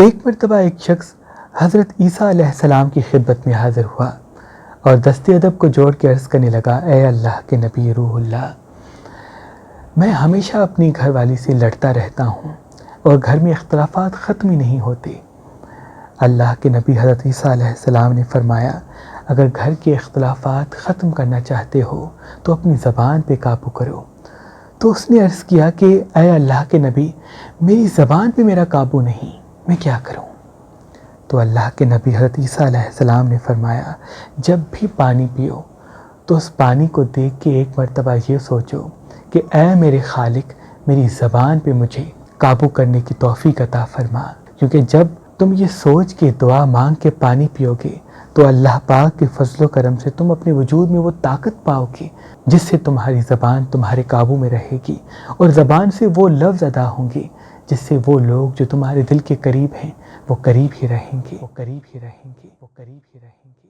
ایک مرتبہ ایک شخص حضرت عیسیٰ علیہ السلام کی خدمت میں حاضر ہوا اور دست ادب کو جوڑ کے عرض کرنے لگا، اے اللہ کے نبی روح اللہ، میں ہمیشہ اپنی گھر والی سے لڑتا رہتا ہوں اور گھر میں اختلافات ختم ہی نہیں ہوتے۔ اللہ کے نبی حضرت عیسیٰ علیہ السلام نے فرمایا، اگر گھر کے اختلافات ختم کرنا چاہتے ہو تو اپنی زبان پہ قابو کرو۔ تو اس نے عرض کیا کہ اے اللہ کے نبی، میری زبان پہ میرا قابو نہیں، میں کیا کروں؟ تو اللہ کے نبی حضرت عیسیٰ علیہ السلام نے فرمایا، جب بھی پانی پیو تو اس پانی کو دیکھ کے ایک مرتبہ یہ سوچو کہ اے میرے خالق، میری زبان پہ مجھے قابو کرنے کی توفیق عطا فرما، کیونکہ جب تم یہ سوچ کے دعا مانگ کے پانی پیو گے تو اللہ پاک کے فضل و کرم سے تم اپنے وجود میں وہ طاقت پاؤ گے جس سے تمہاری زبان تمہارے قابو میں رہے گی، اور زبان سے وہ لفظ ادا ہوں گے جس سے وہ لوگ جو تمہارے دل کے قریب ہیں وہ قریب ہی رہیں گے، وہ قریب ہی رہیں گے، وہ قریب ہی رہیں گے۔